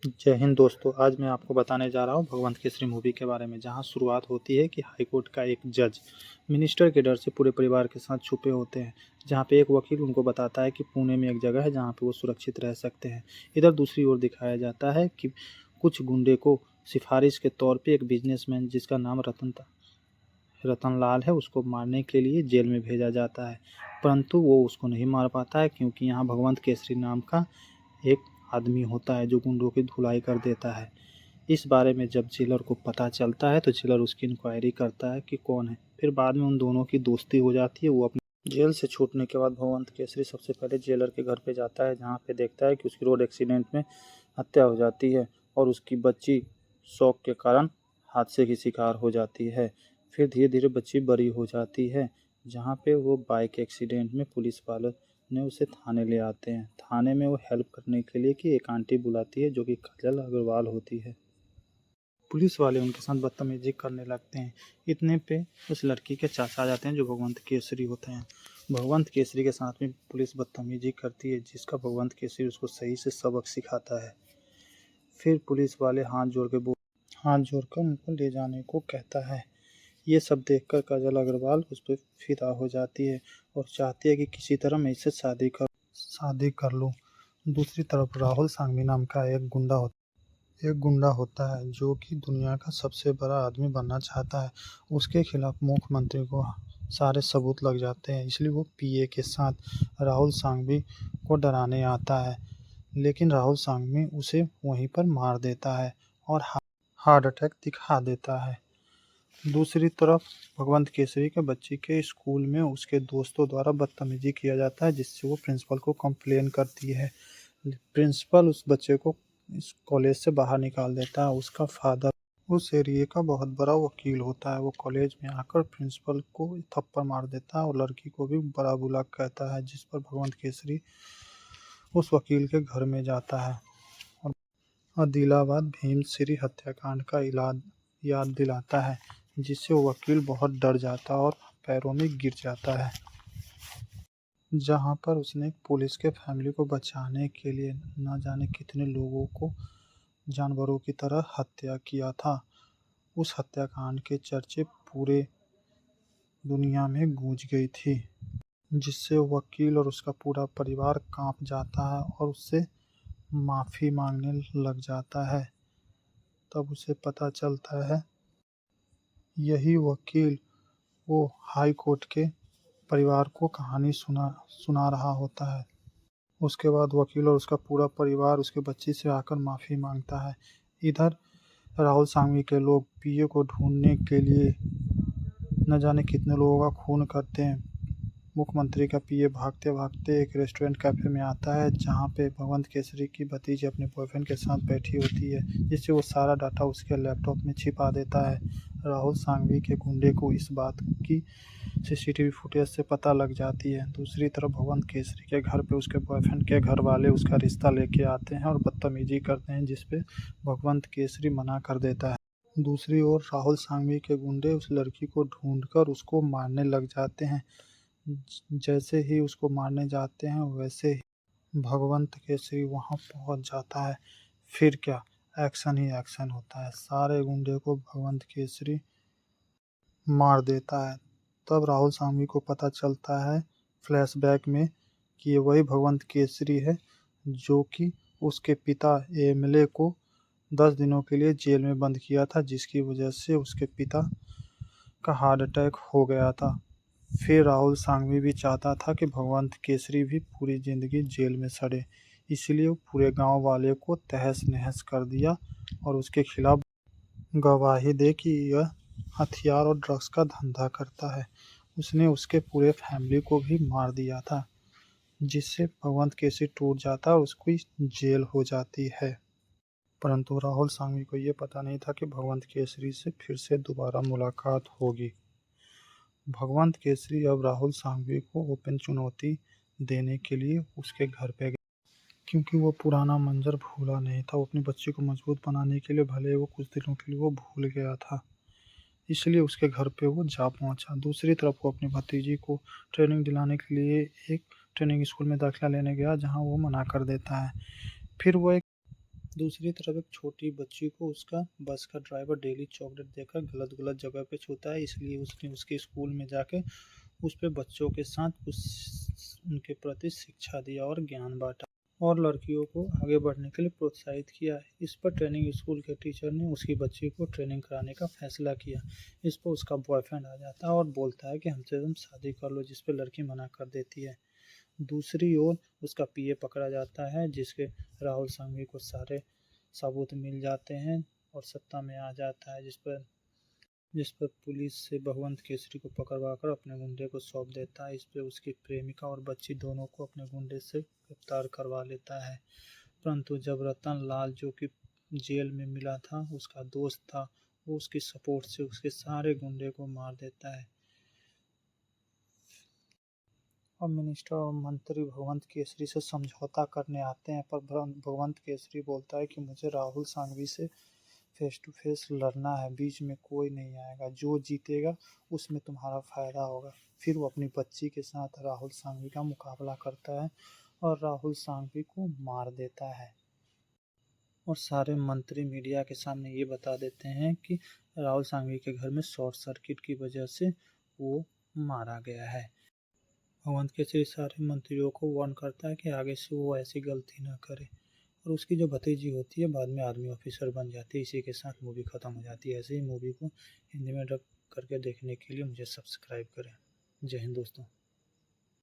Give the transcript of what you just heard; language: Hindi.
जय हिंद दोस्तों। आज मैं आपको बताने जा रहा हूँ भगवंत केसरी मूवी के बारे में, जहाँ शुरुआत होती है कि हाई कोर्ट का एक जज मिनिस्टर के डर से पूरे परिवार के साथ छुपे होते हैं। जहाँ पे एक वकील उनको बताता है कि पुणे में एक जगह है जहाँ पे वो सुरक्षित रह सकते हैं। इधर दूसरी ओर दिखाया जाता है कि कुछ गुंडे को सिफारिश के तौर पे एक बिजनेसमैन जिसका नाम रतनलाल है उसको मारने के लिए जेल में भेजा जाता है, परंतु वो उसको नहीं मार पाता है क्योंकि यहाँ भगवंत केसरी नाम का एक आदमी होता है जो गुंडों की धुलाई कर देता है। इस बारे में जब जेलर को पता चलता है तो जेलर उसकी इंक्वायरी करता है कि कौन है। फिर बाद में उन दोनों की दोस्ती हो जाती है। वो अपने जेल से छूटने के बाद भगवंत केसरी सबसे पहले जेलर के घर पे जाता है, जहाँ पे देखता है कि उसकी रोड एक्सीडेंट में हत्या हो जाती है और उसकी बच्ची शौक के कारण हादसे की शिकार हो जाती है। फिर धीरे धीरे बच्ची बड़ी हो जाती है, जहाँ पे वो बाइक एक्सीडेंट में पुलिस वाले ने उसे थाने ले आते हैं। थाने में वो हेल्प करने के लिए कि एक आंटी बुलाती है जो कि काजल अग्रवाल होती है। पुलिस वाले उनके साथ बदतमीजी करने लगते हैं। इतने पे उस लड़की के चाचा आ जाते हैं जो भगवंत केसरी होते हैं। भगवंत केसरी के साथ में पुलिस बदतमीजी करती है, जिसका भगवंत केसरी उसको सही से सबक सिखाता है। फिर पुलिस वाले हाथ जोड़कर उनको ले जाने को कहता है। ये सब देखकर काजल अग्रवाल उस पर फिदा हो जाती है और चाहती है कि किसी तरह मैं इससे शादी कर लूं। दूसरी तरफ राहुल सांघवी नाम का एक गुंडा होता है जो कि दुनिया का सबसे बड़ा आदमी बनना चाहता है। उसके खिलाफ मुख्यमंत्री को सारे सबूत लग जाते हैं, इसलिए वो पीए के साथ राहुल सांघवी को डराने आता है, लेकिन राहुल सांघवी उसे वहीं पर मार देता है और हार्ट अटैक दिखा देता है। दूसरी तरफ भगवंत केसरी के बच्चे के स्कूल में उसके दोस्तों द्वारा बदतमीजी किया जाता है, जिससे वो प्रिंसिपल को कंप्लेन करती है। प्रिंसिपल उस बच्चे को इस कॉलेज से बाहर निकाल देता है। उसका फादर उस एरिया का बहुत बड़ा वकील होता है। वो कॉलेज में आकर प्रिंसिपल को थप्पड़ मार देता है और लड़की को भी बड़ा बुला कहता है, जिस पर भगवंत केसरी उस वकील के घर में जाता है और आदिलाबाद भीमश्री हत्याकांड का याद दिलाता है, जिससे वो वकील बहुत डर जाता है और पैरों में गिर जाता है। जहां पर उसने पुलिस के फैमिली को बचाने के लिए न जाने कितने लोगों को जानवरों की तरह हत्या किया था। उस हत्याकांड के चर्चे पूरे दुनिया में गूंज गई थी, जिससे वकील और उसका पूरा परिवार कांप जाता है और उससे माफ़ी मांगने लग जाता है। तब उसे पता चलता है यही वकील वो हाई कोर्ट के परिवार को कहानी सुना रहा होता है। उसके बाद वकील और उसका पूरा परिवार उसके बच्ची से आकर माफ़ी मांगता है। इधर राहुल सांघवी के लोग पीए को ढूंढने के लिए न जाने कितने लोगों का खून करते हैं। मुख्यमंत्री का पीए भागते भागते एक रेस्टोरेंट कैफे में आता है, जहां पे भगवंत केसरी की भतीजी अपने बॉयफ्रेंड के साथ बैठी होती है, जिससे वो सारा डाटा उसके लैपटॉप में छिपा देता है। राहुल सांघवी के गुंडे को इस बात की सीसीटीवी फुटेज से पता लग जाती है। दूसरी तरफ भगवंत केसरी के घर पे उसके बॉयफ्रेंड के घर वाले उसका रिश्ता लेके आते हैं और बदतमीजी करते हैं, जिसपे भगवंत केसरी मना कर देता है। दूसरी ओर राहुल सांघवी के गुंडे उस लड़की को ढूंढकर उसको मारने लग जाते हैं। जैसे ही उसको मारने जाते हैं वैसे ही भगवंत केसरी वहां पहुंच जाता है। फिर क्या, एक्शन ही एक्शन होता है। सारे गुंडे को भगवंत केसरी मार देता है। तब राहुल सांघवी को पता चलता है फ्लैशबैक में कि ये वही भगवंत केसरी है जो कि उसके पिता एमएलए को 10 दिनों के लिए जेल में बंद किया था, जिसकी वजह से उसके पिता का हार्ट अटैक हो गया था। फिर राहुल सांघवी भी चाहता था कि भगवंत केसरी भी पूरी जिंदगी जेल में सड़े, इसलिए वो पूरे गांव वाले को तहस नहस कर दिया और उसके खिलाफ गवाही दे कि यह हथियार और ड्रग्स का धंधा करता है। उसने उसके पूरे फैमिली को भी मार दिया था, जिससे भगवंत केसरी टूट जाता है और उसकी जेल हो जाती है। परंतु राहुल सांघवी को यह पता नहीं था कि भगवंत केसरी से फिर से दोबारा मुलाकात होगी। भगवंत केसरी अब राहुल सांघवी को ओपन चुनौती देने के लिए उसके घर पे गया, क्योंकि वो पुराना मंजर भूला नहीं था। वो अपनी बच्ची को मजबूत बनाने के लिए भले वो कुछ दिनों के लिए वो भूल गया था, इसलिए उसके घर पे वो जा पहुंचा। दूसरी तरफ वो अपनी भतीजी को ट्रेनिंग दिलाने के लिए एक ट्रेनिंग स्कूल में दाखिला लेने गया, जहां वो मना कर देता है। फिर वो एक दूसरी तरफ एक छोटी बच्ची को उसका बस का ड्राइवर डेली चॉकलेट देकर गलत गलत जगह पे छूता है, इसलिए उसने उसके स्कूल में जाके उस पे बच्चों के साथ कुछ उनके प्रति शिक्षा दिया और ज्ञान बांटा और लड़कियों को आगे बढ़ने के लिए प्रोत्साहित किया। इस पर ट्रेनिंग स्कूल के टीचर ने उसकी बच्ची को ट्रेनिंग कराने का फैसला किया। इस पर उसका बॉयफ्रेंड आ जाता है और बोलता है कि हमसे तुम शादी कर लो, जिस पे लड़की मना कर देती है। दूसरी ओर उसका पीए पकड़ा जाता है, जिसके राहुल सांघवी को सारे सबूत मिल जाते हैं और सत्ता में आ जाता है, जिस पर पुलिस से भगवंत केसरी को पकड़वाकर अपने गुंडे को सौंप देता है। इस पर उसकी प्रेमिका और बच्ची दोनों को अपने गुंडे से गिरफ्तार करवा लेता है। परंतु जब रतन लाल, जो कि जेल में मिला था, उसका दोस्त था, वो उसकी सपोर्ट से उसके सारे गुंडे को मार देता है। और मिनिस्टर और मंत्री भगवंत केसरी से समझौता करने आते हैं, पर भगवंत केसरी बोलता है कि मुझे राहुल सांघवी से फेस टू फेस लड़ना है, बीच में कोई नहीं आएगा, जो जीतेगा उसमें तुम्हारा फायदा होगा। फिर वो अपनी बच्ची के साथ राहुल सांघवी का मुकाबला करता है और राहुल सांघवी को मार देता है। और सारे मंत्री मीडिया के सामने ये बता देते हैं कि राहुल सांघवी के घर में शॉर्ट सर्किट की वजह से वो मारा गया है। भगवंत केसरी सारे मंत्रियों को वार्न करता है कि आगे से वो ऐसी गलती ना करे। और उसकी जो भतीजी होती है बाद में आर्मी ऑफिसर बन जाती है। इसी के साथ मूवी ख़त्म हो जाती है। ऐसे ही मूवी को हिंदी में डब करके देखने के लिए मुझे सब्सक्राइब करें। जय हिंद दोस्तों।